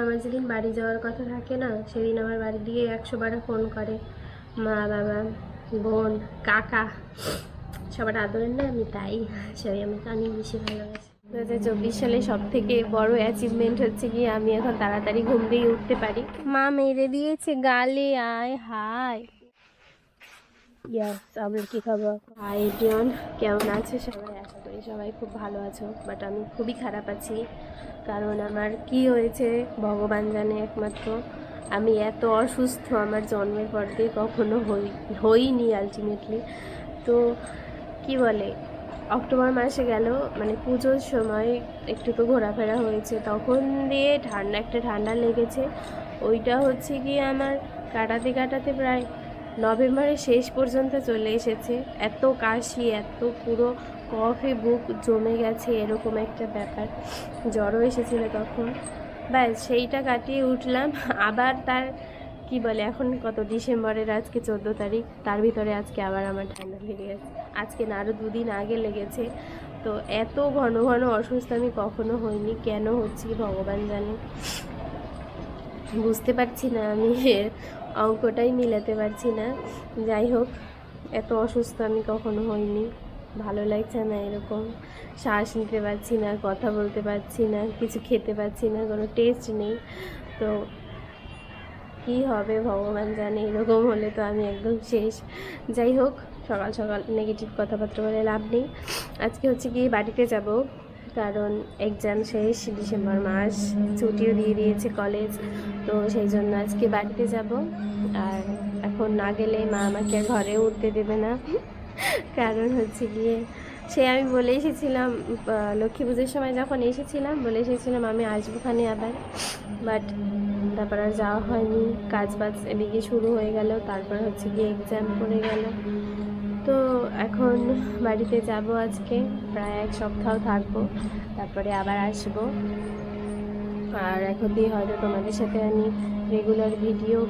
আমার যেদিন বাড়ি যাওয়ার কথা থাকে না, সেদিন আমার বাড়ি দিয়ে 100 বার ফোন করে মা, বাবা, বোন, কাকা, সবার আদরের না আমি, তাই সবাই আমাকে অনেক বেশি ভালোবাসে। 2024 সালে সব থেকে বড় অ্যাচিভমেন্ট হচ্ছে কি আমি এখন তাড়াতাড়ি ঘুম দিয়ে উঠতে পারি। মা মেরে দিয়েছে গালে, আয় হায়। আমরা কি খাবো? হাই এভরিওয়ান, কেমন আছে সবাই? আশা করি সবাই খুব ভালো আছো, বাট আমি খুবই খারাপ আছি। কারণ আমার কি হয়েছে ভগবান জানে একমাত্র। আমি এত অসুস্থ আমার জন্মের পর দিয়ে কখনো হইনি আলটিমেটলি। তো কি বলে, অক্টোবর মাসে গেল, মানে পুজোর সময় একটু তো ঘোরাফেরা হয়েছে, তখন দিয়ে একটা ঠান্ডা লেগেছে। ওইটা হচ্ছে গিয়ে আমার কাটাতে কাটাতে প্রায় নভেম্বরের শেষ পর্যন্ত চলে এসেছে। এত কাশি, এত পুরো কফে বুক জমে গেছে, এরকম একটা ব্যাপার। জ্বরও এসেছিল তখন। ব্যাস সেইটা কাটিয়ে উঠলাম। আবার তার কি বলে, এখন কত ডিসেম্বরের আজকে 14 তারিখ, তার ভিতরে আজকে আবার আমার ঠান্ডা লেগে গেছে। আজকে না, আরও 2 দিন আগে লেগেছে। তো এত ঘন ঘন অসুস্থ আমি কখনো হইনি। কেন হচ্ছে ভগবান জানে, বুঝতে পারছি না। আমি অঙ্কটাই মিলাতে পারছি না। যাই হোক, এত অসুস্থ আমি কখনো হইনি। ভালো লাগছে না এরকম, শ্বাস নিতে পারছি না, কথা বলতে পারছি না, কিছু খেতে পারছি না, কোনো টেস্ট নেই। তো কী হবে ভগবান জানে, এরকম হলে তো আমি একদম শেষ। যাই হোক, সকাল সকাল নেগেটিভ কথাবার্তা বলে লাভ নেই। আজকে হচ্ছে গিয়ে বাড়িতে যাব, কারণ এক্সাম শেষ, ডিসেম্বর মাস, ছুটিও দিয়ে দিয়েছে কলেজ। তো সেই জন্য আজকে বাড়িতে যাব। আর এখন না গেলে মা আমাকে ঘরে উঠতে দেবে না। কারণ হচ্ছে গিয়ে আমি বলে এসেছিলাম লক্ষ্মী পুজোর সময় যখন এসেছিলাম, বলে এসেছিলাম আমি আসবো খানে আবার, বাট তারপর আর যাওয়া হয়নি। কাজ বাজ এদিকে শুরু হয়ে গেল, তারপর হচ্ছে গিয়ে এক্সাম পড়ে গেল। তো এখন বাড়িতে যাব আজকে, প্রায় 1 সপ্তাহ থাকবো, তারপরে আবার আসবো। আর এখন দিয়ে হয়তো তোমাদের সাথে আমি রেগুলার ভিডিও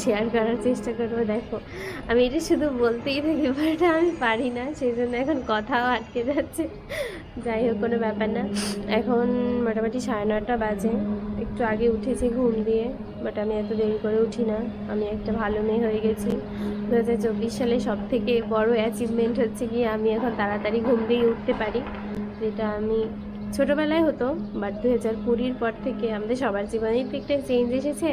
শেয়ার করার চেষ্টা করবো। দেখো, আমি এটা শুধু বলতেই থাকি, বাট আমি পারি না, সেই জন্য এখন কথাও আটকে যাচ্ছে। যাই হোক, কোনো ব্যাপার না। এখন মোটামুটি 9:30 বাজে, একটু আগে উঠেছি ঘুম দিয়ে, বাট আমি এত দেরি করে উঠি না। আমি একটা ভালো মেয়ে হয়ে গেছি। 2024 সালে সব থেকে বড় অ্যাচিভমেন্ট হচ্ছে কি আমি এখন তাড়াতাড়ি ঘুম দিয়ে উঠতে পারি, যেটা আমি ছোটোবেলায় হতো, বাট 2020-র পর থেকে আমাদের সবার জীবনেই তো একটা চেঞ্জ এসেছে।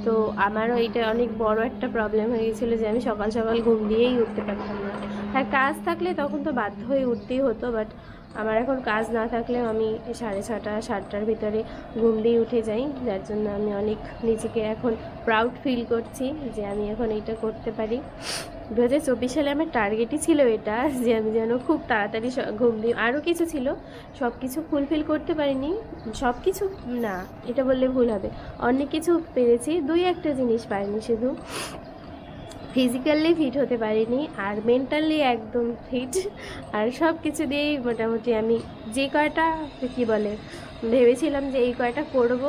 তো আমারও এটা অনেক বড় একটা প্রবলেম হয়ে গেছিলো যে আমি সকাল সকাল ঘুম দিয়েই উঠতে পারতাম না। হ্যাঁ, কাজ থাকলে তখন তো বাধ্য হয়ে উঠতেই হতো, বাট আমার এখন কাজ না থাকলেও আমি 6:30 7টার ভিতরে ঘুম দিয়ে উঠে যাই, যার জন্য আমি অনেক নিজেকে এখন প্রাউড ফিল করছি যে আমি এখন এইটা করতে পারি। 2024 সালে আমার টার্গেটই ছিল এটা, যে আমি যেন খুব তাড়াতাড়ি ঘুম দিই। আরও কিছু ছিল, সব কিছু ফুলফিল করতে পারিনি। সব কিছু না, এটা বললে ভুল হবে, অনেক কিছু পেরেছি, 2-1টা জিনিস পারিনি। শুধু ফিজিক্যালি ফিট হতে পারিনি, আর মেন্টালি একদম ফিট। আর সব কিছু দিয়েই মোটামুটি আমি যে কয়টা কী বলে ভেবেছিলাম যে এই কয়টা করব,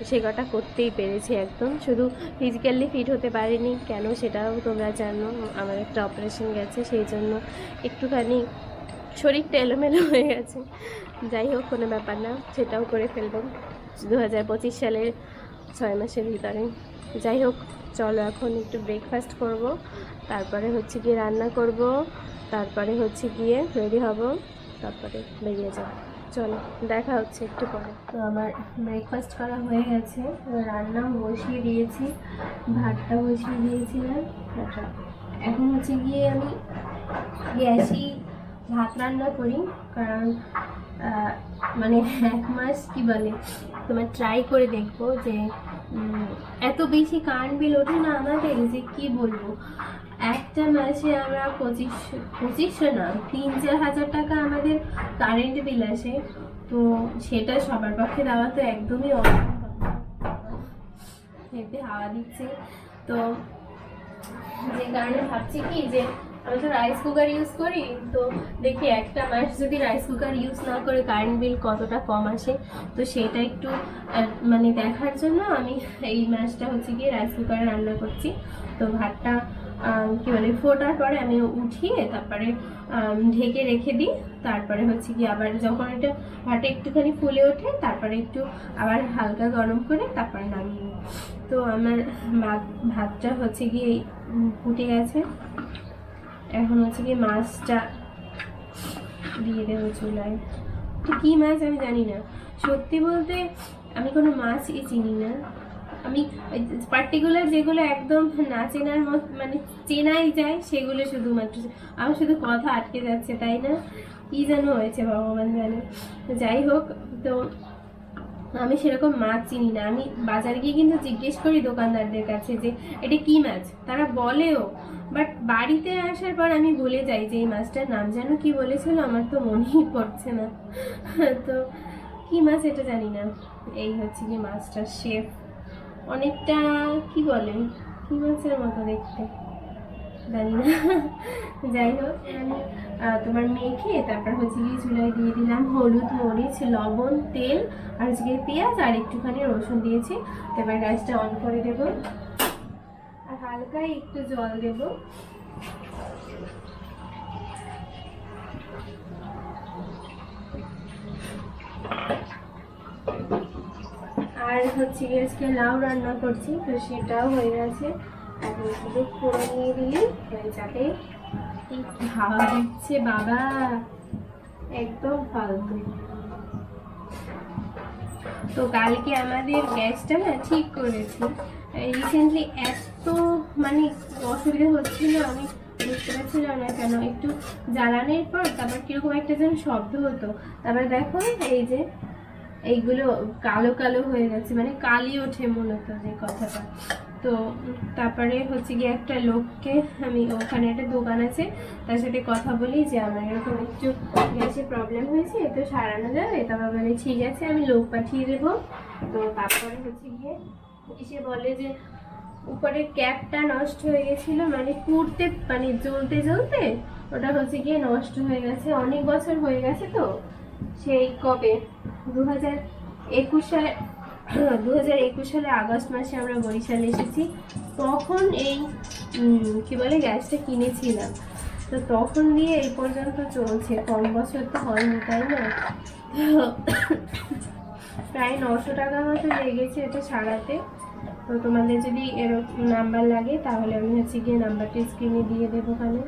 সে কটা করতেই পেরেছি একদম। শুধু ফিজিক্যালি ফিট হতে পারিনি, কেন সেটাও তোমরা জানো। আমার একটা অপারেশন গেছে, সেই জন্য একটুখানি শরীরটা এলোমেলো হয়ে গেছে। যাই হোক, কোনো ব্যাপার না, সেটাও করে ফেলব 2025 সালের 6 মাসের ভিতরে। যাই হোক, চলো এখন একটু ব্রেকফাস্ট করব, তারপরে হচ্ছে গিয়ে রান্না করব, তারপরে হচ্ছে গিয়ে রেডি হব, তারপরে বেরিয়ে যাব। চলো, দেখা হচ্ছে একটু পরে। তো আমার ব্রেকফাস্ট করা হয়ে গেছে, রান্নাও বসিয়ে দিয়েছি, ভাতটা বসিয়ে দিয়েছিলাম। এখন হচ্ছে গিয়ে আমি গ্যাসই ভাত রান্না করি, কারণ মানে 1 মাস কি বলে তোমার ট্রাই করে দেখবো যে এত বেশি কারেন্ট বিল ওঠে না আমাদের, যে কি বলবো। একটা মাসে আমরা 2500 না 3-4 হাজার টাকা আমাদের কারেন্ট বিল আসে। তো সেটা সবার পক্ষে দেওয়া তো একদমই এতে হাওয়া দিচ্ছে। তো যে কারণে ভাবছি কি যে আমি তো রাইস কুকার ইউজ করি, তো দেখি একটা মাস যদি রাইস কুকার ইউজ না করে কারেন্ট বিল কতটা কম আসে। তো সেটা একটু মানে দেখার জন্য আমি এই মাসটা হচ্ছে গিয়ে রাইস কুকারে রান্না করছি। তো ভাতটা কি বলে ফোটার পরে আমি উঠিয়ে তারপরে ঢেকে রেখে দিই। তারপরে হচ্ছে কি আবার যখন এটা ভাতটা একটুখানি ফুলে ওঠে তারপরে একটু আবার হালকা গরম করে তারপরে নামিয়ে নিই। তো আমার ভাতটা হচ্ছে কি ফুটে গেছে, এখন হচ্ছে কি মাছটা দিয়ে দেবো চুলায়। তো কী মাছ আমি জানি না, সত্যি বলতে আমি কোনো মাছই চিনি না। আমি পার্টিকুলার যেগুলো একদম না চেনার মতো মানে চেনাই যায় সেগুলো শুধুমাত্র, আমার শুধু কথা আটকে যাচ্ছে, তাই না? কী যেন হয়েছে ভগবান জানে। যাই হোক, তো আমি সেরকম মাছ চিনি না। আমি বাজারে গিয়ে কিন্তু জিজ্ঞেস করি দোকানদারদের কাছে যে এটা কি মাছ, তারা বলেও, বাট বাড়িতে আসার পর আমি ভুলে যাই যে এই মাছটার নাম যেন কি বলেছিল, আমার তো মনেই পড়ছে না। তো কি মাছ এটা জানি না। এই হচ্ছে কি মাছটার শেপ অনেকটা কি বলে কি মাছের মতো দেখতে, জানি না। যাই হোক, আমি তোমার মেখে তারপর হচ্ছে গিয়ে চুলায় দিয়ে দিলাম হলুদ, মরিচ, লবণ, তেল আর হচ্ছে গিয়ে পেঁয়াজ আর একটুখানি রসুন দিয়েছি। এবার গ্যাসটা অন করে দেব আর হালকা একটু জল দেব। আর হচ্ছে গিয়ে আজকে লাউ রান্না করছি, তো সেটাও হয়ে গেছে। এখন শুধু ফোড়ন নিয়ে দিলে হয়ে যাবে। কি হাওয়া দিচ্ছে বাবা, একদম ফালতু। তো কালকে আমাদের গ্যাসটা না ঠিক করেছি রিসেন্টলি, এত মানে অসুবিধা হচ্ছিল, আমি বুঝতে পারছিলাম না কেন। একটু জ্বালানোর পর তারপর কিরকম একটা যেন শব্দ হতো, তারপর দেখো এই যে এইগুলো কালো কালো হয়ে গেছে, মানে কালি ওঠে মূলত যে কথাটা। তো তারপরে হচ্ছে গিয়ে একটা লোককে, আমি ওখানে একটা দোকান আছে তার সাথে কথা বলি যে আমার এরকম একটু গ্যাসের প্রবলেম হয়েছে, তো সারানো যাবে? তারপর বলে ঠিক আছে আমি লোক পাঠিয়ে দেবো। তো তারপরে হচ্ছে গিয়ে এসে বলে যে উপরের ক্যাপটা নষ্ট হয়ে গেছিলো, মানে পুড়তে মানে জ্বলতে জ্বলতে ওটা হচ্ছে গিয়ে নষ্ট হয়ে গেছে, অনেক বছর হয়ে গেছে। তো সেই কবে 2021 সালে 2021 সালে আগস্ট মাসে আমরা বরিশালে এসেছি, তখন এই কি বলে গ্যাসটা কিনেছিলাম। তো তখন দিয়ে এই পর্যন্ত চলছে, কম বছর তো হয়নি, তাই না? প্রায় 900 টাকা মতো লেগেছে এটা সারাতে। তো তোমাদের যদি এরকম নাম্বার লাগে তাহলে আমি হচ্ছে গিয়ে নাম্বারটা স্ক্রিনে দিয়ে দেবো। ওখানে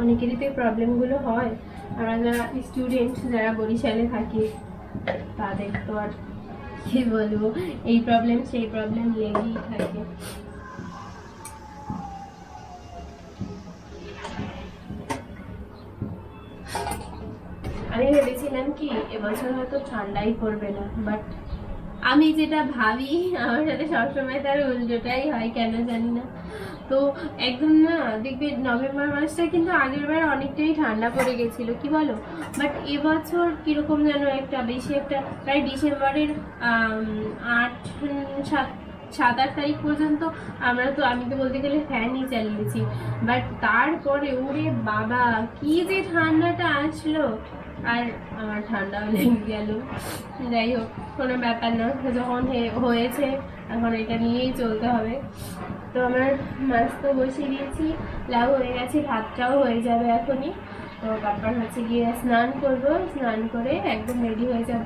অনেকেরই তো এই প্রবলেমগুলো হয়, আমরা যারা স্টুডেন্ট যারা বরিশালে থাকি তাদের তো আর কি বলবো, এই প্রবলেম সেই প্রবলেম লেগেই থাকে। আমি ভেবেছিলাম কি এবছর হয়তো ঠান্ডাই পড়বে না, বাট আমি যেটা ভাবি আমার সাথে সবসময় তার উল্টোটাই হয়, কেন জানি না। তো একদম না দেখবে নভেম্বর মাসটা কিন্তু আগের বার অনেকটাই ঠান্ডা পড়ে গেছিলো, কি বলো? বাট এবছর কিরকম যেন একটা বেশি একটা, প্রায় ডিসেম্বরের 7-8 তারিখ পর্যন্ত আমি তো বলতে গেলে ফ্যানই চালিয়েছি, বাট তারপরে ওরে বাবা কি যে ঠান্ডাটা আসলো, আর আমার ঠান্ডাও লেগে গেল। যাই হোক, কোনো ব্যাপার না, যখন হয়েছে এখন এটা নিয়েই চলতে হবে। তো আমার মাছ তো বসিয়ে দিয়েছি, লাউ হয়ে গেছে, ভাতটাও হয়ে যাবে এখনই। তো তারপর হচ্ছে গিয়ে স্নান করব, স্নান করে একদম রেডি হয়ে যাব।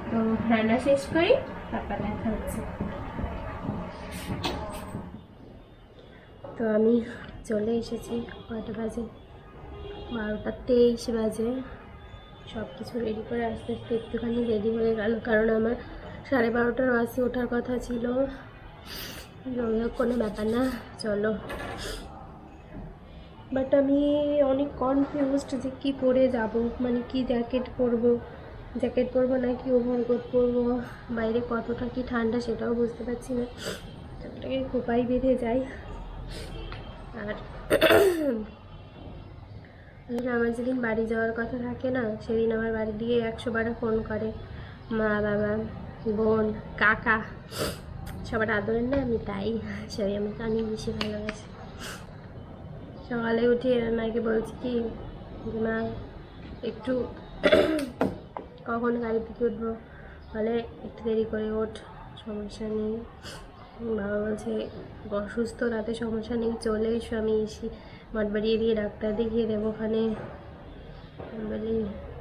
তো রান্না শেষ করি, তারপর দেখা হচ্ছে। তো আমি চলে এসেছি, কয়টা বাজে? 12:23 বাজে। সব কিছু রেডি করে আস্তে আস্তে একটুখানি রেডি হয়ে গেল, কারণ আমার 12:30টার বাসে ওঠার কথা ছিল। যাই হোক, কোনো ব্যাপার না, চলো। বাট আমি অনেক কনফিউজড যে কী পরে যাব, মানে কি জ্যাকেট পরবো নাকি ওভারকোট পরবো, বাইরে কতটা কি ঠান্ডা সেটাও বুঝতে পারছি না। ওটাকে খোপাই বেঁধে যাই। আর আমার যেদিন বাড়ি যাওয়ার কথা থাকে না, সেদিন আমার বাড়ি দিয়ে 100 বার ফোন করে মা, বাবা, বোন, কাকা, সবার আদরের না আমি, তাই সবাই আমাকে অনেক বেশি ভালোবাসে। সকালে উঠে মাকে বলছি কি যে মা একটু কখন গাড়ি থেকে উঠবো, বলে একটু দেরি করে ওঠ, সমস্যা নেই। বাবা বলছে অসুস্থ, রাতে সমস্যা নেই, চলে এসো, আমি এসি মঠবাড়িয়ে দিয়ে ডাক্তার দেখিয়ে দেবো ওখানে। আমি বলি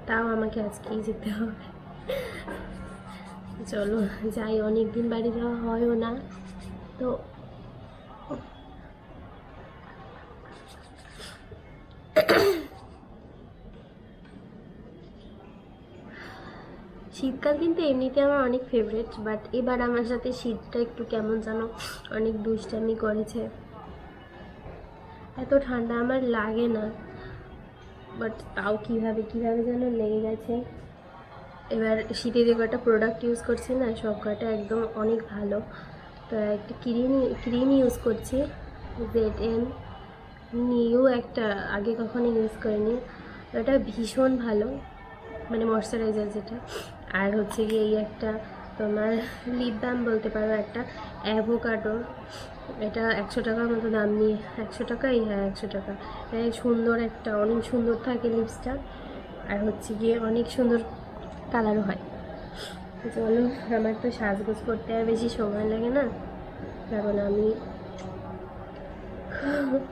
তাও আমাকে আজকেই যেতে হবে। চলো যাই, অনেক দিন বাড়ি যাওয়া হয়ও না তো। শীতকাল কিন্তু এমনিতে আমার অনেক ফেভারিট, বাট এবার আমার সাথে শীতটা একটু কেমন যেন অনেক দুষ্টামি করেছে। এত ঠান্ডা আমার লাগে না, বাট তাও কীভাবে যেন লেগে গেছে। এবার শীতে যে কটা প্রোডাক্ট ইউজ করছি না, সব কটা একদম অনেক ভালো। তো একটা ক্রিম ইউজ করছি, ZN নিউ, একটা আগে কখনো ইউজ করিনি, ওটা ভীষণ ভালো, মানে ময়শ্চারাইজার যেটা। আর হচ্ছে গিয়ে এই একটা তোমার লিপ বাম বলতে পারো, একটা অ্যাভোকাডো, এটা 100 টাকার মতো দাম নিয়ে, 100 টাকাই, হ্যাঁ 100 টাকা। সুন্দর একটা, অনেক সুন্দর থাকে লিপসটা, আর হচ্ছে গিয়ে অনেক সুন্দর কালারও হয়। চলো, আমার তো সাজগোজ করতে আর বেশি সময় লাগে না, কারণ আমি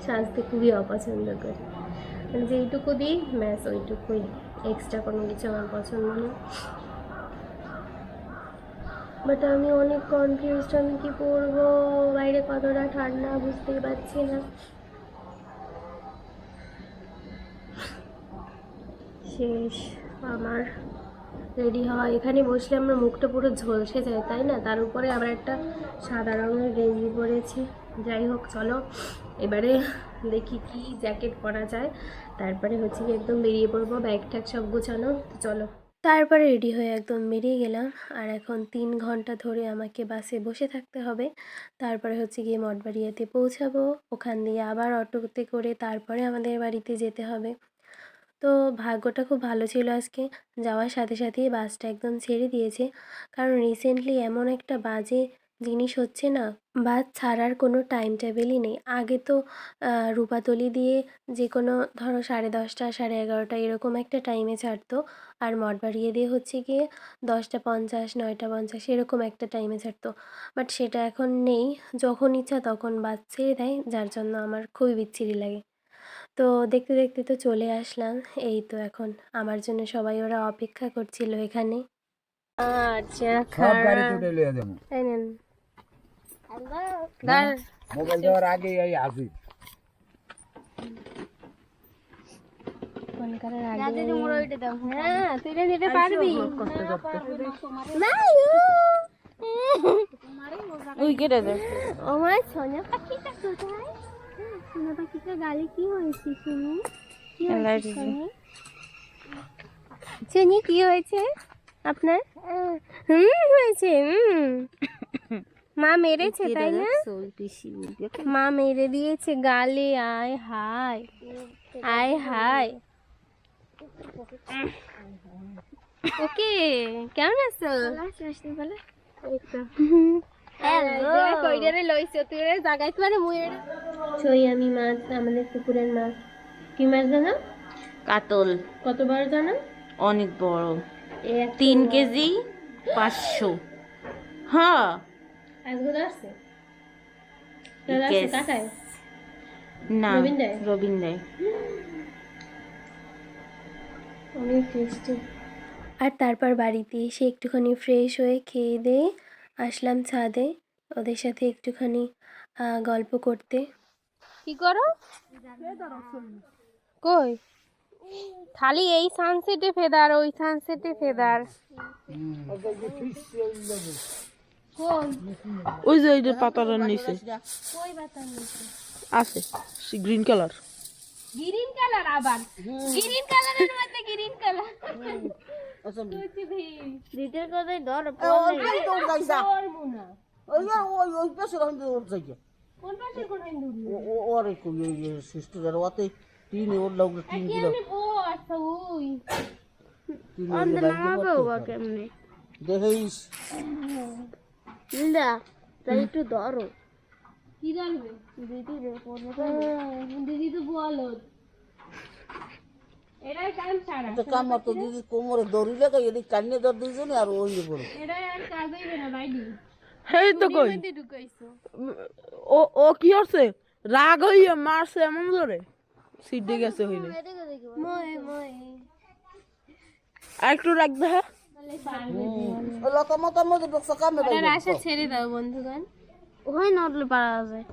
সাজতে খুবই অপছন্দ করি, মানে যেইটুকু দিই ব্যাস ওইটুকুই, এক্সট্রা কোনো কিছু আমার পছন্দ না। বাট আমি অনেক কনফিউজড, আমি কি পরবো, বাইরে কতটা ঠান্ডা বুঝতেই পারছি না। শেষ আমার রেডি হওয়া, এখানে বসলে আমার মুখটা পুরো ঝলসে যায়, তাই না? তার উপরে আবার একটা সাদা রঙের গেঞ্জি পরেছি। যাই হোক, চলো এবারে দেখি কি জ্যাকেট পরা যায়, তারপরে হচ্ছে কি একদম বেরিয়ে পড়বো, ব্যাগ ট্যাগ সব গোছানো। চলো, তারপরে রেডি হয়ে একদম বেরিয়ে গেলাম। আর এখন 3 ঘন্টা ধরে আমাকে বাসে বসে থাকতে হবে, তারপরে হচ্ছে গিয়ে মঠবাড়িয়াতে পৌঁছাবো, ওখান দিয়ে আবার অটোতে করে তারপরে আমাদের বাড়িতে যেতে হবে। তো ভাগ্যটা খুব ভালো ছিল আজকে, যাওয়ার সাথে সাথেই বাসটা একদম ছেড়ে দিয়েছে। কারণ রিসেন্টলি এমন একটা বাজে জিনিস হচ্ছে না, বাস ছাড়ার কোনো টাইম টেবিলই নেই। আগে তো রূপাতলি দিয়ে যে কোনো ধরো 10:30 11:30 এরকম একটা টাইমে ছাড়তো, আর মঠবাড়িয়া দিয়ে হচ্ছে গিয়ে 10:50 9:50 এরকম একটা টাইমে ছাড়তো। বাট সেটা এখন নেই, যখন ইচ্ছা তখন বাস ছেড়ে দেয়, যার জন্য আমার খুবই বিচ্ছিরি লাগে। তো দেখতে দেখতে তো চলে আসলাম, এই তো এখন আমার জন্য সবাই ওরা অপেক্ষা করছিল এখানে। আচ্ছা, সব গাড়িতে উঠে লিয়ে যাবো। এই নেন। মোবাইল দেওয়ার আগে এই আসি। ফোন করার আগে হ্যাঁ, তুই না নিতে পারবি। না, ওই কেটে দে। ও মা, সোনা পাখিটা কোথায়? সোনা পাখিটা গালে কি হয়েছে শুনি? কি হয়েছে শুনি? শুনি কি হয়েছে আপনার? হয়েছে। মা মেরেছে তাই না? মা মেরে দিয়েছে গালে। আয় হায়, আয় হায়। ওকে, কেমন আছো? আমি মাছ, আমাদের পুকুরের মাছ। কি মাছ জানো? কাতল। কত বড় জানো? অনেক বড়, 3 কেজি 500। হ্যাঁ, আজকে আসছে Yes. কাকায় না, রবিন দেয়? রবিন দেয়। অনেক টেস্টি। আর তারপর বাড়িতে এসে একটুখানি ফ্রেশ হয়ে খেয়ে দিয়ে আসলাম ছাদে, ওদের সাথে একটুখানি গল্প করতে। কি করো? কই? খালি এই সানসেটে ফেদার, ওই সানসেটে ফেদার। ওই যে ওই যে পাতাটার নিচে কই বাতার নিচে আছে গ্রিন কালার। গ্রিন কালার, আবার গ্রিন কালারের মধ্যে গ্রিন কালার। রিটের কথাই ধর পড়বো না। কোন পাশে কোথায় দূরি? ও আচ্ছা, ওই কেমনে দেখিস তাই একটু ধরো। কি ধরবে? দিদি তো বলো, এটাই কাম ছাড়া। কামার তো দিদি কোমরে দড়ি লেগে এদিক কান্নে ধর দিয়েছে আর ওই পড়ে এটাই আর কাজ হইবে না বাইডি। এই তো কই মধ্যে ঢুকাইছো ও ও কি করছে রাগ হইয়া মারছে এমন জোরে সিট দিয়ে গেছে হইলে মই মই আর একটু রাখ দে হ্যাঁ আর আশা ছেড়ে দাও বন্ধুগণ ওই নড়লে পারা যায়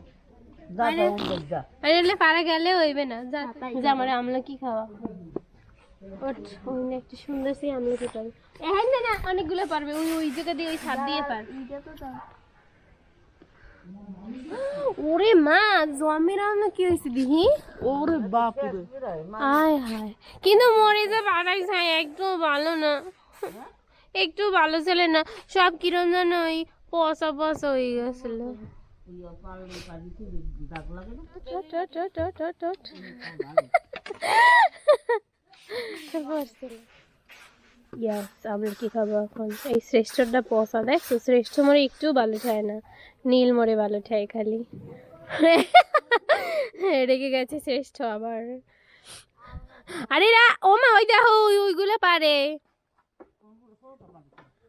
আরে পারা গেলে হইবে না যা যা আমার আমলকি খাওয়া ওঠ ওই না একটা সুন্দর সেই আমলকি পাবে হ্যাঁ না না অনেকগুলো পারবে ওই ওই জায়গা দিয়ে ওই ছাদ দিয়ে পার ওরে মা জমের আমলকি হয়েছে দিহি ওরে বাপ রে আয় হায় কিন্তু মরে যে পাড়াই ছাই একটু ভালো না একটু ভালো ছিল না সব কিরম যেন ওই পচা পচা হয়ে গেছিল আমরা কি খাবো এখন এই শ্রেষ্ঠটা পচা দেখছো শ্রেষ্ঠ মরে একটু ভালো খায় না নীল মরে ভালো খায় খালি রেগে গেছে শ্রেষ্ঠ আবার আরে ও মা ওই দেখো ওইগুলো পারে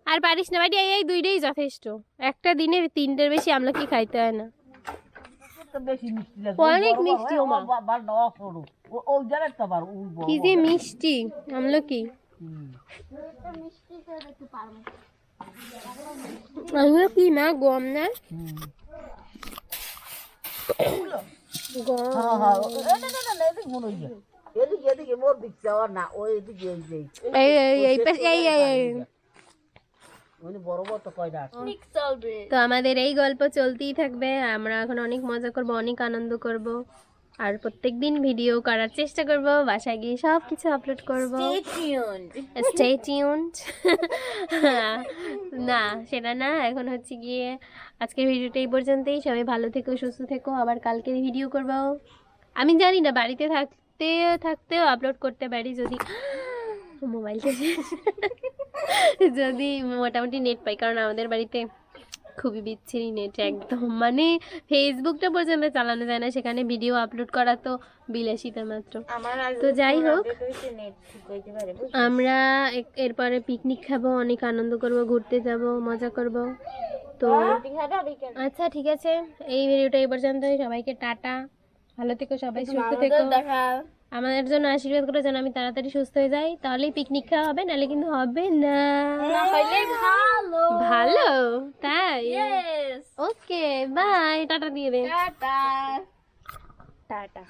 আর পারিস না বাড়ি এই দুইটাই যথেষ্ট একটা দিনে তিনটের বেশি আমলকি খাইতে হয় না অনেক মিষ্টি ও মা কি যে মিষ্টি আমলকি কি না গম না তো আমাদের এই গল্প চলতেই থাকবে আমরা এখন অনেক মজা করব অনেক আনন্দ করব আর প্রত্যেকদিন ভিডিও করার চেষ্টা করব বাসায় গিয়ে সব কিছু আপলোড করব স্টে টিউনড না সেটা না এখন হচ্ছে গিয়ে আজকের ভিডিওটা এই পর্যন্তই সবাই ভালো থেকো সুস্থ থেকো আবার কালকে ভিডিও করব আমি জানি না বাড়িতে থাকতেও আপলোড করতে পারি যদি মোবাইলটা যদি মোটামুটি নেট পাই কারণ আমাদের বাড়িতে খুবই বিচ্ছিরি নেট একদম মানে ফেসবুকটা পর্যন্ত চালানো যায় না সেখানে ভিডিও আপলোড করা তো বিলাসিতা মাত্র তো যাই হোক আমরা এরপরে পিকনিক খাবো অনেক আনন্দ করব ঘুরতে যাব মজা করব তো আচ্ছা ঠিক আছে এই ভিডিওটা এই পর্যন্তই সবাইকে টাটা ভালো থেকো সবাই সুস্থ থেকো আমাদের জন্য আশীর্বাদ করে যেন আমি তাড়াতাড়ি সুস্থ হয়ে যাই তাহলেই পিকনিক খাওয়া হবে নাহলে কিন্তু হবে না ভালো তাই ওকে বাই টাটা দিয়ে দে টাটা